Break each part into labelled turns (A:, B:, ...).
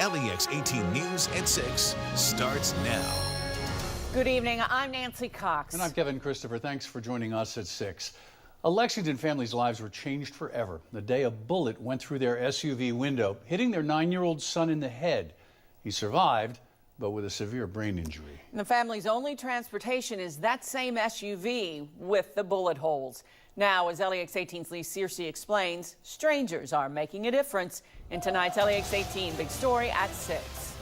A: LEX18 News at 6 starts now.
B: Good evening. I'm Nancy Cox.
C: And I'm Kevin Christopher. Thanks for joining us at 6. A Lexington family's lives were changed forever the day a bullet went through their SUV window, hitting their 9-year-old son in the head. He survived, but with a severe brain injury.
B: The family's only transportation is that same SUV with the bullet holes. Now, as LEX18's Lee Searcy explains, strangers are making a difference in tonight's LEX18 Big Story at 6.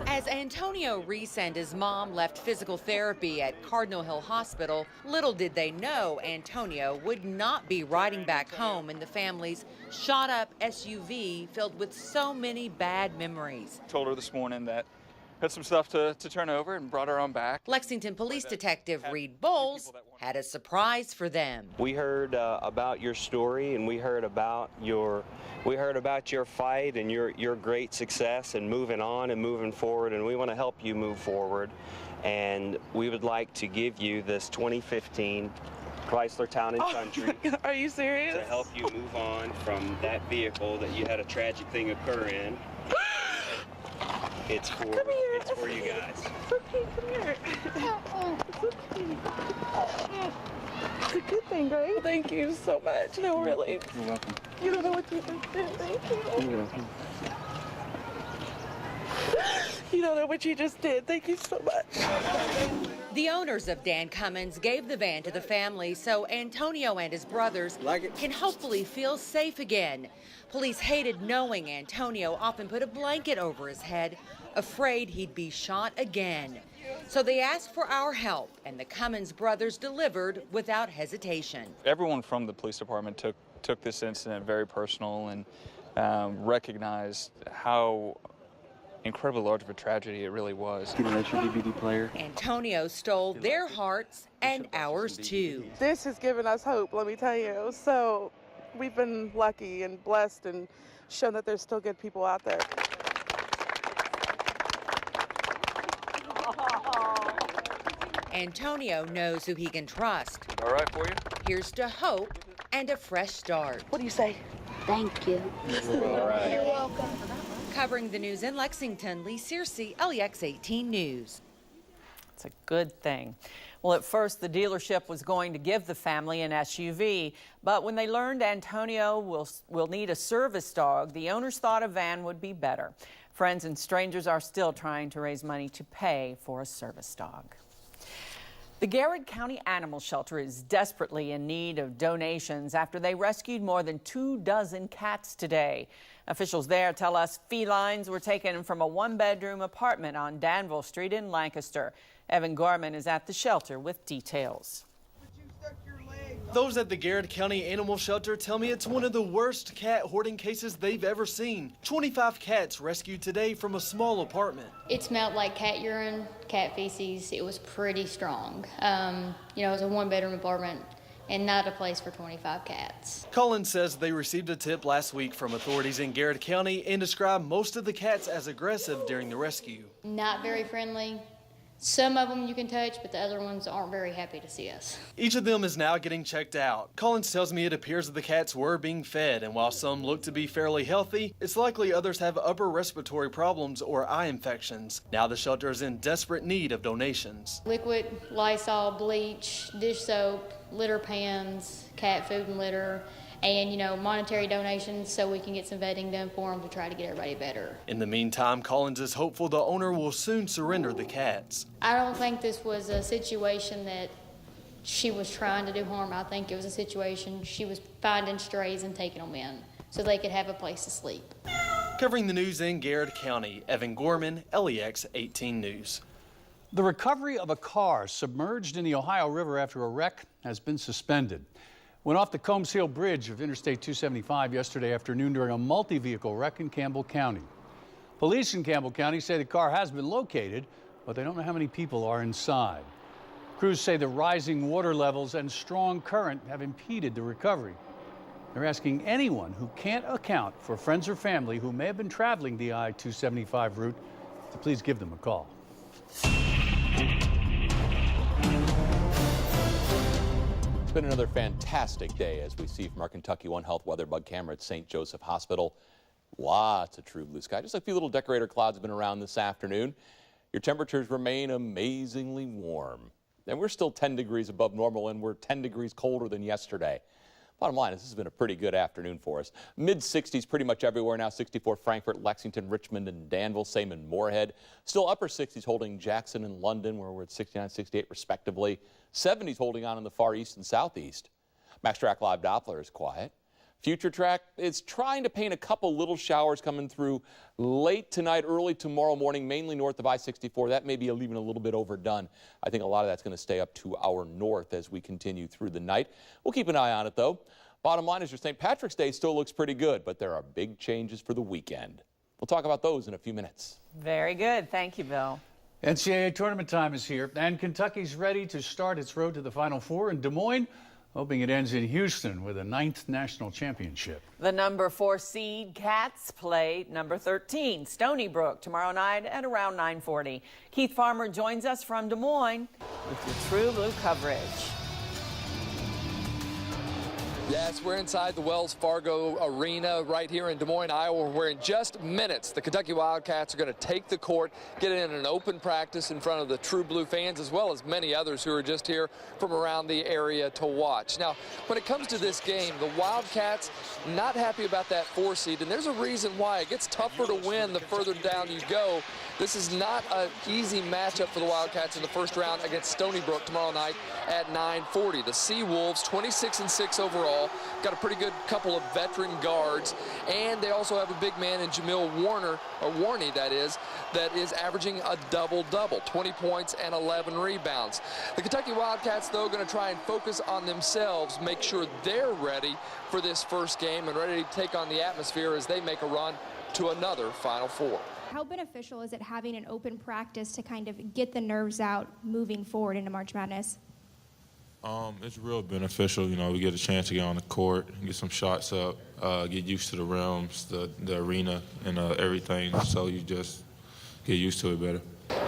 D: As Antonio Reese and his mom left physical therapy at Cardinal Hill Hospital, little did they know Antonio would not be riding back home in the family's shot-up SUV filled with so many bad memories.
E: Told her this morning that had some stuff to turn over and brought her on back.
D: Lexington Police Detective Reed Bowles had a surprise for them.
F: We heard about your story, and we heard about your fight and your great success and moving on and moving forward, and we want to help you move forward. And we would like to give you this 2015 Chrysler Town & Country.
G: Are you serious?
F: To help you move on from that vehicle that you had a tragic thing occur in. It's for you guys.
G: Okay, come here. It's okay. It's a good thing, right? Thank you so much. No, really.
E: You're welcome.
G: You don't know what you just did. Thank you.
E: You're welcome.
G: You don't know what you just did. Thank you so much.
D: The owners of Dan Cummins gave the van to the family so Antonio and his brothers can hopefully feel safe again. Police hated knowing Antonio often put a blanket over his head, afraid he'd be shot again. So they asked for our help, and the Cummins brothers delivered without hesitation.
E: Everyone from the police department took this incident very personal and recognized how incredibly large of a tragedy it really was.
H: Can I your DVD player?
D: Antonio stole their hearts and ours too.
G: This has given us hope, let me tell you. So we've been lucky and blessed and shown that there's still good people out there.
D: Antonio knows who he can trust.
E: All right for you?
D: Here's to hope and a fresh start.
G: What do you say?
I: Thank you.
E: All right.
I: You're welcome.
D: Covering the news in Lexington, Lee Searcy, LEX18 News.
B: It's a good thing. Well, at first, the dealership was going to give the family an SUV, but when they learned Antonio will need a service dog, the owners thought a van would be better. Friends and strangers are still trying to raise money to pay for a service dog. The Garrett County Animal Shelter is desperately in need of donations after they rescued more than 24 cats today. Officials there tell us felines were taken from a one-bedroom apartment on Danville Street in Lancaster. Evan Gorman is at the shelter with details.
J: Those at the Garrett County Animal Shelter tell me it's one of the worst cat hoarding cases they've ever seen. 25 cats rescued today from a small apartment.
I: It smelled like cat urine, cat feces. It was pretty strong. It was a one-bedroom apartment and not a place for 25 cats.
J: Colin says they received a tip last week from authorities in Garrett County and described most of the cats as aggressive during the rescue.
I: Not very friendly. Some of them you can touch, but the other ones aren't very happy to see us.
J: Each of them is now getting checked out. Collins tells me it appears that the cats were being fed, and while some look to be fairly healthy, it's likely others have upper respiratory problems or eye infections. Now the shelter is in desperate need of donations.
I: Liquid, Lysol, bleach, dish soap, litter pans, cat food and litter, and, monetary donations so we can get some vetting done for them to try to get everybody better.
J: In the meantime, Collins is hopeful the owner will soon surrender the cats.
I: I don't think this was a situation that she was trying to do harm. I think it was a situation she was finding strays and taking them in so they could have a place to sleep.
J: Covering the news in Garrett County, Evan Gorman, LEX18 News.
C: The recovery of a car submerged in the Ohio River after a wreck has been suspended. Went off the Combs Hill Bridge of Interstate 275 yesterday afternoon during a multi-vehicle wreck in Campbell County. Police in Campbell County say the car has been located, but they don't know how many people are inside. Crews say the rising water levels and strong current have impeded the recovery. They're asking anyone who can't account for friends or family who may have been traveling the I-275 route to please give them a call.
K: It's been another fantastic day as we see from our Kentucky One Health weather bug camera at St. Joseph Hospital. Lots of true blue sky. Just a few little decorator clouds have been around this afternoon. Your temperatures remain amazingly warm. And we're still 10 degrees above normal, and we're 10 degrees colder than yesterday. Bottom line is this has been a pretty good afternoon for us. Mid-60s pretty much everywhere now. 64 Frankfort, Lexington, Richmond, and Danville. Same in Moorhead. Still upper 60s holding Jackson and London, where we're at 69, 68 respectively. 70s holding on in the far east and southeast. Max Track Live Doppler is quiet. Future Track is trying to paint a couple little showers coming through late tonight, early tomorrow morning, mainly north of I-64. That may be even a little bit overdone. I think a lot of that's going to stay up to our north as we continue through the night. We'll keep an eye on it, though. Bottom line is your St. Patrick's Day still looks pretty good, but there are big changes for the weekend. We'll talk about those in a few minutes.
B: Very good. Thank you, Bill.
C: NCAA tournament time is here, and Kentucky's ready to start its road to the Final Four in Des Moines, hoping it ends in Houston with a 9th national championship.
B: The number 4 seed Cats play number 13, Stony Brook, tomorrow night at around 9:40. Keith Farmer joins us from Des Moines with your True Blue coverage.
H: Yes, we're inside the Wells Fargo Arena right here in Des Moines, Iowa, where in just minutes the Kentucky Wildcats are going to take the court, get in an open practice in front of the True Blue fans, as well as many others who are just here from around the area to watch. Now, when it comes to this game, the Wildcats not happy about that 4 seed, and there's a reason why. It gets tougher to win the further down you go. This is not an easy matchup for the Wildcats in the first round against Stony Brook tomorrow night at 9:40. The Sea Wolves, 26-6 overall. Got a pretty good couple of veteran guards, and they also have a big man in Jamil Warney, that is averaging a double-double, 20 points and 11 rebounds. The Kentucky Wildcats, though, going to try and focus on themselves, make sure they're ready for this first game and ready to take on the atmosphere as they make a run to another Final Four.
L: How beneficial is it having an open practice to kind of get the nerves out moving forward into March Madness?
M: It's real beneficial. You know, we get a chance to get on the court, get some shots up, get used to the rims, the arena, and everything. So you just get used to it better.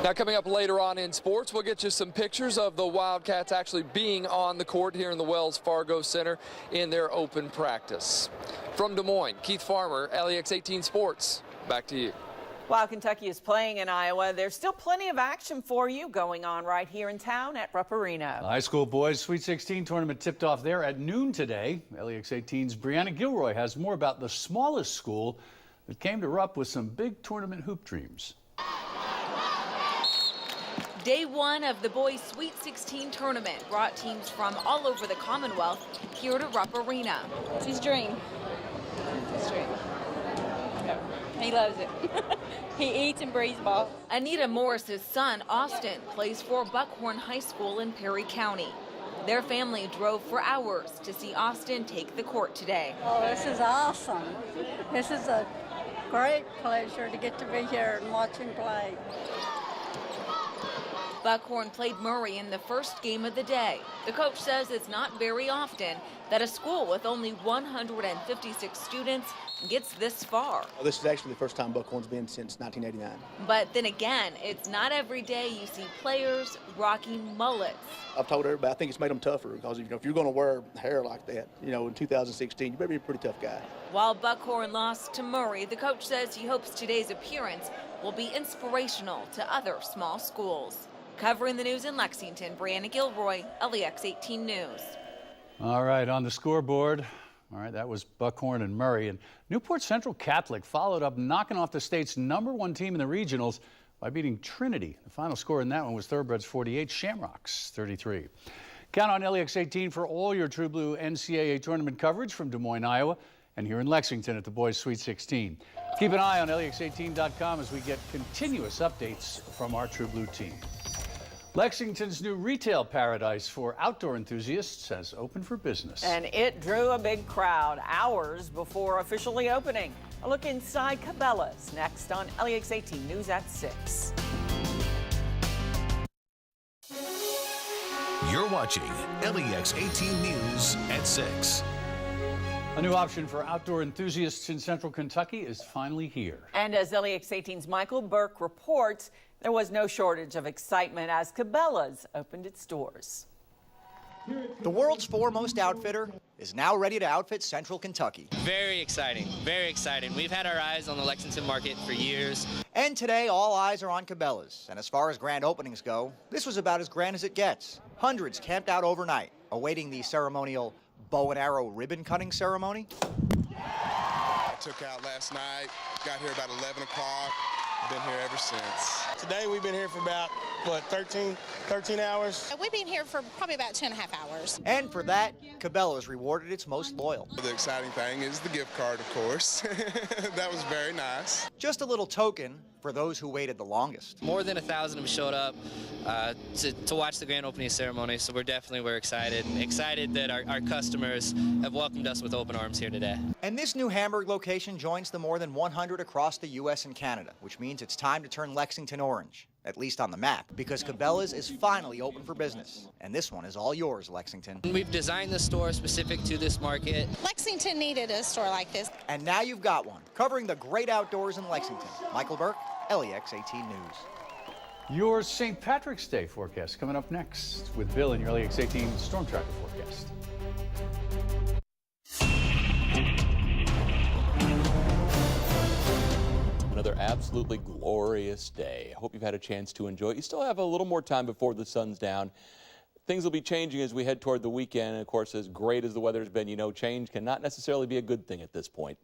H: Now, coming up later on in sports, we'll get you some pictures of the Wildcats actually being on the court here in the Wells Fargo Center in their open practice. From Des Moines, Keith Farmer, LEX18 Sports. Back to you.
B: While Kentucky is playing in Iowa, there's still plenty of action for you going on right here in town at Rupp Arena.
C: The high school boys Sweet 16 tournament tipped off there at noon today. LEX18's Brianna Gilroy has more about the smallest school that came to Rupp with some big tournament hoop dreams.
N: Day 1 of the boys' Sweet 16 tournament brought teams from all over the Commonwealth here to Rupp Arena.
O: It's his dream. It's his dream. He loves it. He eats and breathes ball.
N: Anita Morris's son, Austin, plays for Buckhorn High School in Perry County. Their family drove for hours to see Austin take the court today.
P: Oh, this is awesome. This is a great pleasure to get to be here and watch him play.
N: Buckhorn played Murray in the first game of the day. The coach says it's not very often that a school with only 156 students gets this far.
Q: Well, this is actually the first time Buckhorn's been since 1989.
N: But then again, it's not every day you see players rocking mullets.
Q: I've told everybody I think it's made them tougher because if you're going to wear hair like that, in 2016, you better be a pretty tough guy.
N: While Buckhorn lost to Murray, the coach says he hopes today's appearance will be inspirational to other small schools. Covering the news in Lexington, Brianna Gilroy, LEX18 News.
C: All right, on the scoreboard. All right, that was Buckhorn and Murray. And Newport Central Catholic followed up knocking off the state's #1 team in the regionals by beating Trinity. The final score in that one was Thoroughbreds 48, Shamrocks 33. Count on LEX18 for all your True Blue NCAA tournament coverage from Des Moines, Iowa, and here in Lexington at the boys' Sweet 16. Keep an eye on LEX18.com as we get continuous updates from our True Blue team. Lexington's new retail paradise for outdoor enthusiasts has opened for business.
B: And it drew a big crowd hours before officially opening. A look inside Cabela's next on LEX18 News at 6.
A: You're watching LEX18 News at 6.
C: A new option for outdoor enthusiasts in central Kentucky is finally here.
B: And as LEX18's Michael Burke reports, there was no shortage of excitement as Cabela's opened its doors.
R: The world's foremost outfitter is now ready to outfit Central Kentucky.
S: Very exciting, very exciting. We've had our eyes on the Lexington market for years.
R: And today, all eyes are on Cabela's. And as far as grand openings go, this was about as grand as it gets. Hundreds camped out overnight, awaiting the ceremonial bow and arrow ribbon cutting ceremony.
T: I took out last night, got here about 11 o'clock. Been here ever since.
U: Today we've been here for about, what, 13 hours?
V: We've been here for probably about 2.5 hours.
R: And for that, Cabela's rewarded its most loyal.
T: The exciting thing is the gift card, of course. That was very nice.
R: Just a little token for those who waited the longest.
S: More than 1,000 of them showed up to watch the grand opening ceremony, so we're excited. Excited that our customers have welcomed us with open arms here today.
R: And this new Hamburg location joins the more than 100 across the U.S. and Canada, which means it's time to turn Lexington orange, at least on the map, because Cabela's is finally open for business. And this one is all yours, Lexington.
S: We've designed the store specific to this market.
V: Lexington needed a store like this.
R: And now you've got one, covering the great outdoors in Lexington. Michael Burke, LEX18 News.
C: Your St. Patrick's Day forecast coming up next with Bill in your LEX18 Storm Tracker forecast.
K: Another absolutely glorious day. I hope you've had a chance to enjoy it. You still have a little more time before the sun's down. Things will be changing as we head toward the weekend. And of course, as great as the weather's been, you know, change cannot necessarily be a good thing at this point.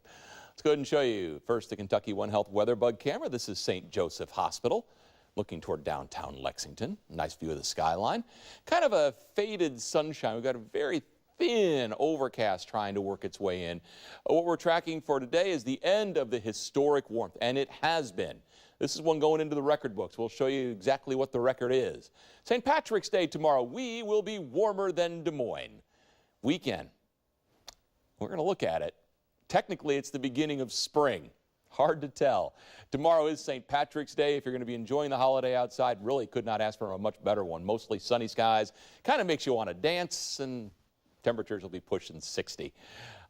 K: Let's go ahead and show you first the Kentucky One Health Weather Bug camera. This is St. Joseph Hospital, looking toward downtown Lexington. Nice view of the skyline. Kind of a faded sunshine. We've got a very thin overcast trying to work its way in. What we're tracking for today is the end of the historic warmth, and it has been. This is one going into the record books. We'll show you exactly what the record is. St. Patrick's Day tomorrow, we will be warmer than Des Moines. Weekend, we're going to look at it. Technically, it's the beginning of spring. Hard to tell. Tomorrow is St. Patrick's Day. If you're going to be enjoying the holiday outside, really could not ask for a much better one. Mostly sunny skies. Kind of makes you want to dance, and temperatures will be pushing 60.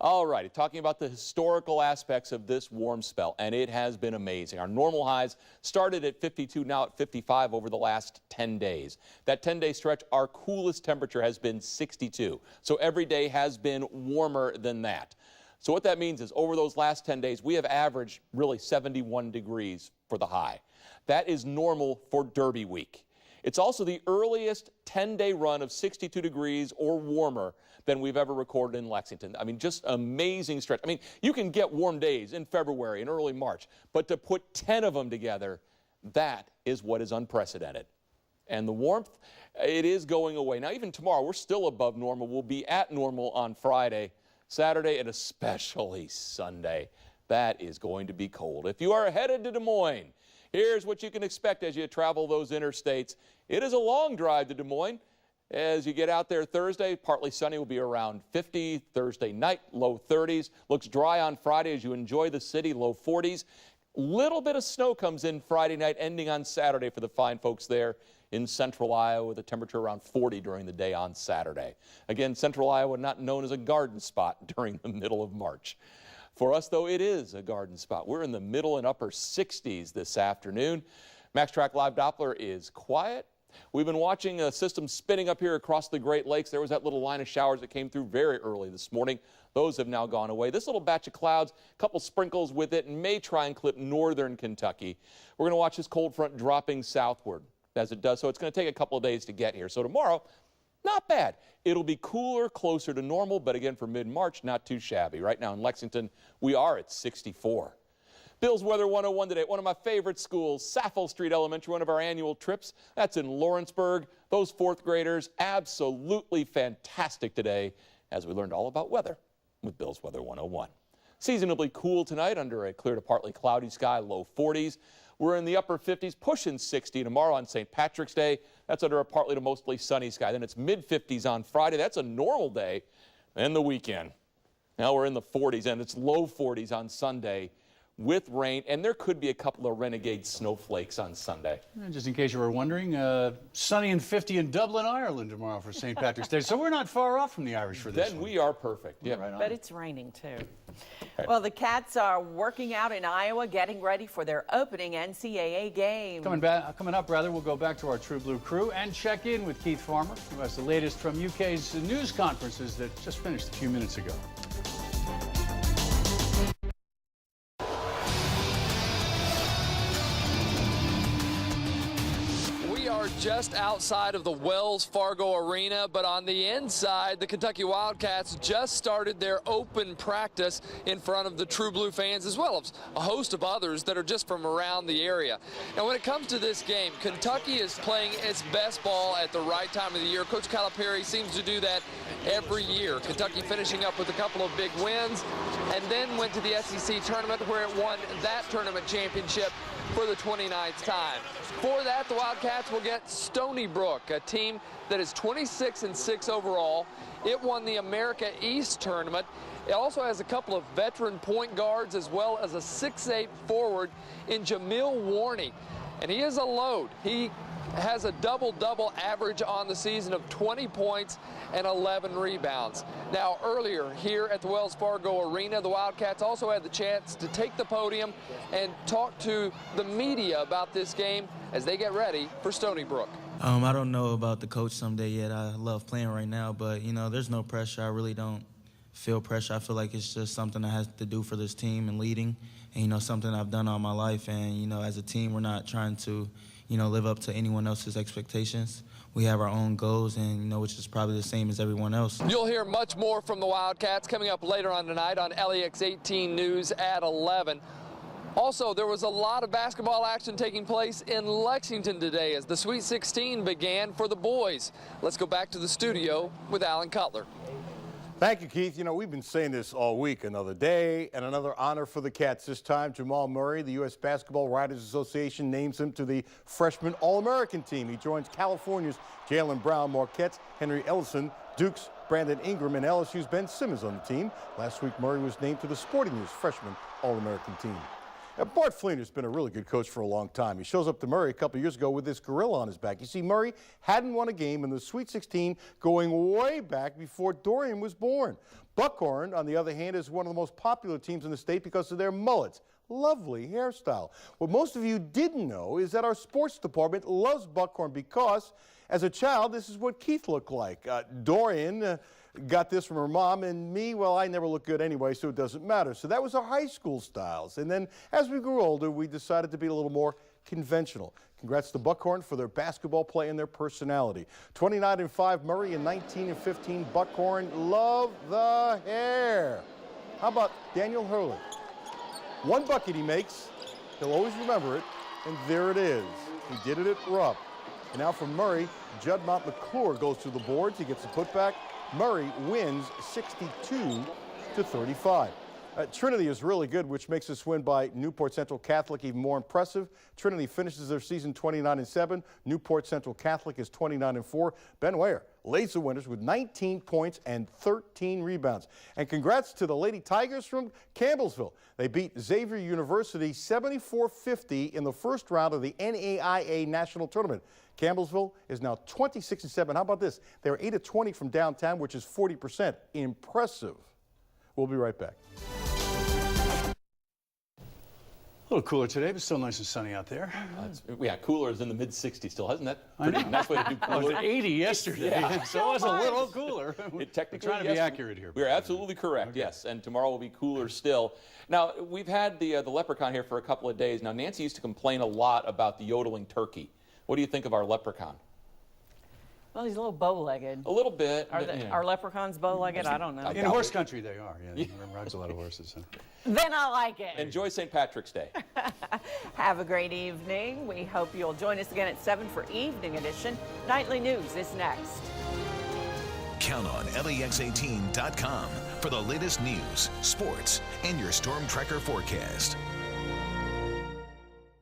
K: All righty, talking about the historical aspects of this warm spell, and it has been amazing. Our normal highs started at 52, now at 55 over the last 10 days. That 10-day stretch, our coolest temperature has been 62. So every day has been warmer than that. So what that means is over those last 10 days, we have averaged really 71 degrees for the high. That is normal for Derby week. It's also the earliest 10-day run of 62 degrees or warmer than we've ever recorded in Lexington. I mean, just amazing stretch. I mean, you can get warm days in February and early March, but to put 10 of them together, that is what is unprecedented. And the warmth, it is going away. Now, even tomorrow, we're still above normal. We'll be at normal on Friday, Saturday, and especially Sunday. That is going to be cold. If you are headed to Des Moines, here's what you can expect as you travel those interstates. It is a long drive to Des Moines. As you get out there Thursday, partly sunny, will be around 50. Thursday night, low 30s. Looks dry on Friday as you enjoy the city, low 40s. Little bit of snow comes in Friday night, ending on Saturday for the fine folks there in central Iowa, with a temperature around 40 during the day on Saturday. Again, central Iowa not known as a garden spot during the middle of March. For us, though, it is a garden spot. We're in the middle and upper 60s this afternoon. MaxTrack Live Doppler is quiet. We've been watching a system spinning up here across the Great Lakes. There was that little line of showers that came through very early this morning. Those have now gone away. This little batch of clouds, a couple sprinkles with it, and may try and clip northern Kentucky. We're going to watch this cold front dropping southward as it does, so it's going to take a couple of days to get here. So tomorrow, not bad. It'll be cooler, closer to normal, but again, for mid-March, not too shabby. Right now in Lexington, we are at 64. Bill's Weather 101 today, one of my favorite schools, Saffel Street Elementary, one of our annual trips. That's in Lawrenceburg. Those fourth graders, absolutely fantastic today as we learned all about weather with Bill's Weather 101. Seasonably cool tonight under a clear to partly cloudy sky, low 40s. We're in the upper 50s, pushing 60 tomorrow on St. Patrick's Day. That's under a partly to mostly sunny sky. Then it's mid-50s on Friday. That's a normal day. And the weekend. Now we're in the 40s, and it's low 40s on Sunday. with rain, and there could be a couple of renegade snowflakes on Sunday.
C: And just in case you were wondering, sunny and 50 in Dublin, Ireland tomorrow for St. Patrick's Day. So we're not far off from the Irish for this
K: Then
C: one.
K: we are perfect. Yeah,
C: right on.
B: But it's raining too. Well, the Cats are working out in Iowa, getting ready for their opening NCAA game.
C: Coming up, we'll go back to our True Blue crew and check in with Keith Farmer, who has the latest from UK's news conferences that just finished a few minutes ago.
H: Just outside of the Wells Fargo Arena, but on the inside, the Kentucky Wildcats just started their open practice in front of the True Blue fans, as well as a host of others that are just from around the area. Now, when it comes to this game, Kentucky is playing its best ball at the right time of the year. Coach Calipari seems to do that every year. Kentucky finishing up with a couple of big wins, and then went to the SEC tournament where it won that tournament championship for the 29th time. For that, the Wildcats will get Stony Brook, a team that is 26-6 overall. It won the America East tournament. It also has a couple of veteran point guards as well as a 6'8" forward in Jamil Warney. And he is a load. He has a double-double average on the season of 20 points and 11 rebounds. Now, earlier here at the Wells Fargo Arena, the Wildcats also had the chance to take the podium and talk to the media about this game as they get ready for Stony Brook.
F: I don't know about the coach someday yet. I love playing right now, but, you know, there's no pressure. I really don't feel pressure. I feel like it's just something I have to do for this team and leading, and, you know, something I've done all my life. And, you know, as a team, we're not trying to, you know, live up to anyone else's expectations. We have our own goals, and, you know, which is probably the same as everyone else.
H: You'll hear much more from the Wildcats coming up later on tonight on LEX18 News at 11. Also, there was a lot of basketball action taking place in Lexington today as the Sweet 16 began for the boys. Let's go back to the studio with Alan Cutler.
G: Thank you, Keith. You know, we've been saying this all week. Another day and another honor for the Cats. This time, Jamal Murray, the U.S. Basketball Writers Association, names him to the freshman All-American team. He joins California's Jaylen Brown, Marquette's Henry Ellison, Duke's Brandon Ingram, and LSU's Ben Simmons on the team. Last week, Murray was named to the Sporting News freshman All-American team. Now, Bart Fleener's been a really good coach for a long time. He shows up to Murray a couple years ago with this gorilla on his back. You see, Murray hadn't won a game in the Sweet 16 going way back before Dorian was born. Buckhorn, on the other hand, is one of the most popular teams in the state because of their mullets. Lovely hairstyle. What most of you didn't know is that our sports department loves Buckhorn because, as a child, this is what Keith looked like. Dorian got this from her mom, and me, well, I never look good anyway, so it doesn't matter. So that was our high school styles. And then as we grew older, we decided to be a little more conventional. Congrats to Buckhorn for their basketball play and their personality. 29-5 Murray and 19-15 Buckhorn. Love the hair. How about Daniel Hurley? One bucket he makes, he'll always remember it, and there it is. He did it at Rupp. And now from Murray, Judd McClure goes to the boards. He gets the putback. Murray wins 62-35. Trinity is really good, which makes this win by Newport Central Catholic even more impressive. Trinity finishes their season 29-7. Newport Central Catholic is 29-4. Ben Ware leads the winners with 19 points and 13 rebounds. And congrats to the Lady Tigers from Campbellsville. They beat Xavier University 74-50 in the first round of the NAIA National Tournament. Campbellsville is now 26-7. How about this? They're 8-20 from downtown, which is 40%. Impressive. We'll be right back.
C: A little cooler today, but still nice and sunny out there.
K: Yeah, cooler is in the mid-60s still. Isn't that pretty nice way to do cooler?
C: It was 80 yesterday,
K: yeah.
C: So it was a little cooler.
K: Technically,
C: trying to be accurate here.
K: We're absolutely correct, okay. Yes. And tomorrow will be cooler still. Now, we've had the leprechaun here for a couple of days. Now, Nancy used to complain a lot about the yodeling turkey. What do you think of our leprechaun?
B: Well, he's a little bow-legged.
K: A little bit.
B: Are leprechauns bow-legged? I don't know.
C: In horse country, they are. Yeah, rides a lot of horses. So.
B: Then I like it.
K: Enjoy St. Patrick's Day.
B: Have a great evening. We hope you'll join us again at 7 for Evening Edition. Nightly News is next.
A: Count on LEX18.com for the latest news, sports, and your Storm Tracker forecast.